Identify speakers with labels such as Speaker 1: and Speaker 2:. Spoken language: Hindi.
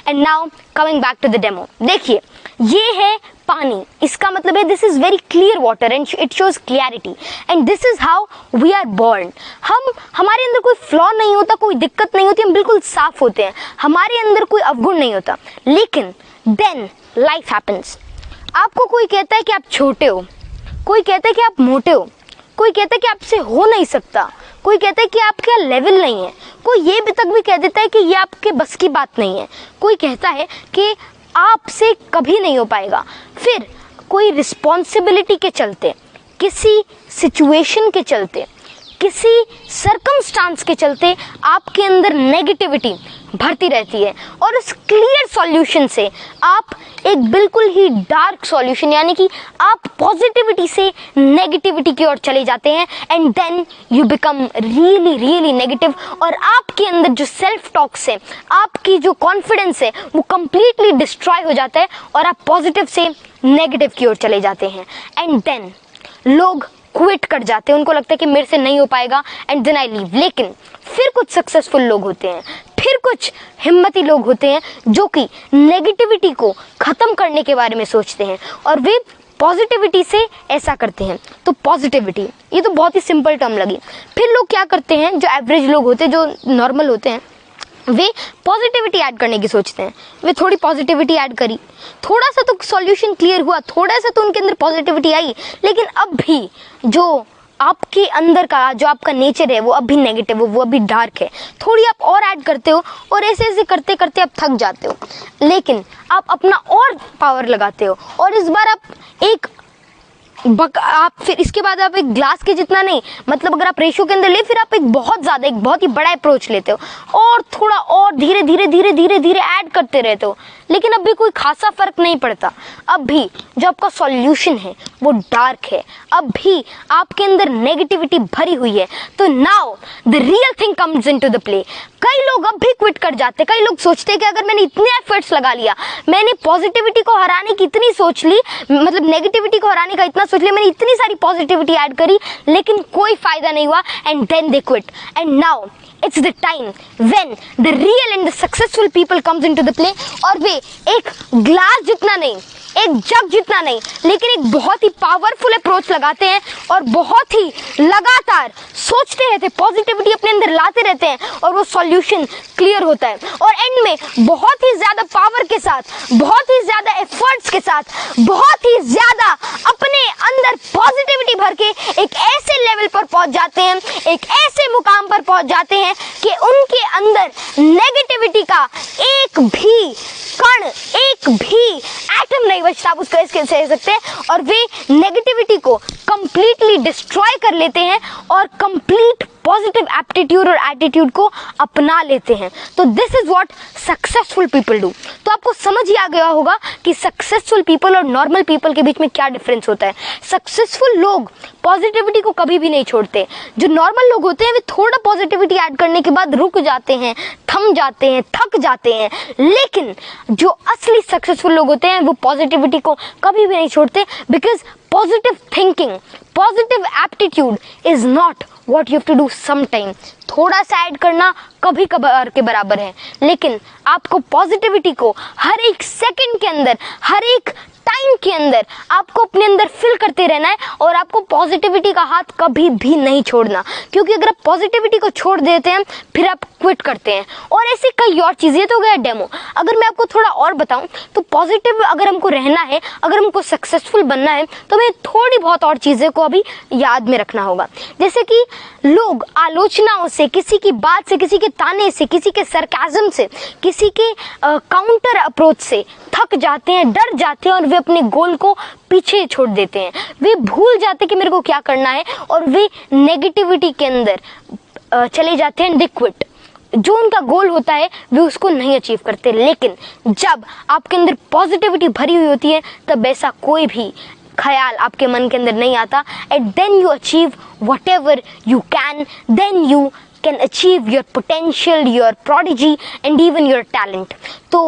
Speaker 1: And now coming back to the demo, देखिए ये है पानी, इसका मतलब है this is very clear water and it shows clarity and this is how we are born. हमारे अंदर कोई फ्लॉ नहीं होता, कोई दिक्कत नहीं होती, हम बिल्कुल साफ होते हैं, हमारे अंदर कोई अवगुण नहीं होता। लेकिन देन लाइफ हैपन्स। आपको कोई कहता है कि आप छोटे हो, कोई कहता है कि आप मोटे हो, कोई कहता है कि आपसे हो नहीं सकता, कोई कहता है कि आपका लेवल नहीं है, कोई ये भी तक भी कह देता है कि ये आपके बस की बात नहीं है, कोई कहता है कि आपसे कभी नहीं हो पाएगा। फिर कोई रिस्पॉन्सिबिलिटी के चलते, किसी सिचुएशन के चलते, किसी सर्कमस्टांस के चलते आपके अंदर नेगेटिविटी भरती रहती है और उस क्लियर सॉल्यूशन से आप एक बिल्कुल ही डार्क सॉल्यूशन यानी कि आप पॉजिटिविटी से नेगेटिविटी की ओर चले जाते हैं and then you become really really negative और आपके अंदर जो सेल्फ टॉक्स है, आपकी जो कॉन्फिडेंस है वो कंप्लीटली डिस्ट्रॉय हो जाता है और आप पॉजिटिव से नेगेटिव की ओर चले जाते हैं एंड देन लोग क्विट कर जाते हैं, उनको लगता है कि मेरे से नहीं हो पाएगा एंड देन आई लीव। लेकिन फिर कुछ सक्सेसफुल लोग होते हैं, फिर कुछ हिम्मती लोग होते हैं जो कि नेगेटिविटी को खत्म करने के बारे में सोचते हैं और वे पॉजिटिविटी से ऐसा करते हैं। तो पॉजिटिविटी ये तो बहुत ही सिंपल टर्म लगी। फिर लोग क्या करते हैं, जो एवरेज लोग होते हैं, जो नॉर्मल होते हैं, वे पॉजिटिविटी ऐड करने की सोचते हैं। वे थोड़ी पॉजिटिविटी ऐड करी, थोड़ा सा तो सॉल्यूशन क्लियर हुआ, थोड़ा सा तो उनके अंदर पॉजिटिविटी आई, लेकिन अब भी जो आपके अंदर का जो आपका नेचर है वो अभी नेगेटिव हो, वो अभी डार्क है। थोड़ी आप और ऐड करते हो और ऐसे ऐसे करते करते आप थक जाते हो, लेकिन आप अपना और पावर लगाते हो और इस बार आप आप फिर इसके बाद आप एक ग्लास के जितना नहीं, मतलब अगर आप रेशो के अंदर ले, फिर आप एक बहुत ही बड़ा अप्रोच लेते हो और थोड़ा और धीरे धीरे धीरे धीरे धीरे ऐड करते रहते हो, लेकिन अब भी कोई खासा फर्क नहीं पड़ता। अब भी जो आपका सॉल्यूशन है वो डार्क है, अब भी आपके अंदर नेगेटिविटी भरी हुई है। तो now the real thing comes into the play. कई लोग अब भी क्विट कर जाते, कई लोग सोचते हैं कि अगर मैंने इतने एफर्ट्स लगा लिया, मैंने पॉजिटिविटी को हराने की इतनी सोच ली, मतलब नेगेटिविटी को हराने का इतना सोच लिया, मैंने इतनी सारी पॉजिटिविटी ऐड करी, लेकिन कोई फायदा नहीं हुआ and then they quit. And now it's the time when the real and the successful people comes into the play और वे एक ग्लास जितना नहीं, एक जग जितना नहीं, लेकिन एक बहुत ही पावरफुल अप्रोच लगाते हैं और बहुत ही लगातार सोचते रहते हैं, पॉजिटिविटी अपने अंदर लाते रहते हैं और वो सॉल्यूशन क्लियर होता है और एंड में बहुत ही ज्यादा पावर के साथ, बहुत ही ज्यादा एफर्ट्स के साथ, बहुत ही ज्यादा अपने अंदर पॉजिटिविटी भर के एक ऐसे लेवल पर पहुंच जाते हैं, एक ऐसे मुकाम पर पहुंच जाते हैं कि उनके अंदर नेगेटिविटी का एक भी कण, एक भी एटम नहीं बचता, आप उसको ऐसे कह सकते हैं, और वे नेगेटिविटी को कंप्लीटली डिस्ट्रॉय कर लेते हैं और कंप्लीट पॉजिटिव एप्टीट्यूड और एटीट्यूड को अपना लेते हैं। तो this is what successful people do. तो आपको समझ ही आ गया होगा कि सक्सेसफुल पीपल और नॉर्मल पीपल के बीच में क्या डिफरेंस होता है। सक्सेसफुल लोग पॉजिटिविटी को कभी भी नहीं छोड़ते, जो नॉर्मल लोग होते हैं वे थोड़ा पॉजिटिविटी ऐड करने के बाद रुक जाते हैं, थम जाते हैं, थक जाते हैं, लेकिन जो असली सक्सेसफुल लोग होते हैं वो पॉजिटिविटी को कभी भी नहीं छोड़ते, because positive thinking, positive aptitude is not what you have to do sometime। थोड़ा सा ऐड करना कभी कभार के बराबर है, लेकिन आपको पॉजिटिविटी को हर एक सेकंड के अंदर, हर एक टाइम के अंदर आपको अपने अंदर फिल करते रहना है और आपको पॉजिटिविटी का हाथ कभी भी नहीं छोड़ना, क्योंकि अगर आप पॉजिटिविटी को छोड़ देते हैं फिर आप क्विट करते हैं। और ऐसे कई और चीज़ें, तो गया डेमो। अगर मैं आपको थोड़ा और बताऊं तो पॉजिटिव अगर हमको रहना है, अगर हमको सक्सेसफुल बनना है, तो हमें थोड़ी बहुत और चीज़ें को अभी याद में रखना होगा। जैसे कि लोग आलोचनाओं से, किसी की बात से, किसी के ताने से, किसी के सरकाज़म से, किसी के काउंटर अप्रोच से थक जाते हैं, डर जाते हैं और वे अपने गोल को पीछे छोड़ देते हैं। वे भूल जाते हैं कि मेरे को क्या करना है और वे नेगेटिविटी के अंदर चले जाते हैं, दे क्विट। जो उनका गोल होता है वे उसको नहीं अचीव करते। लेकिन जब आपके अंदर पॉजिटिविटी भरी हुई होती है तब ऐसा कोई भी ख्याल आपके मन के अंदर नहीं आता, and then you achieve whatever you can, then you can achieve your potential, your prodigy and even your talent। तो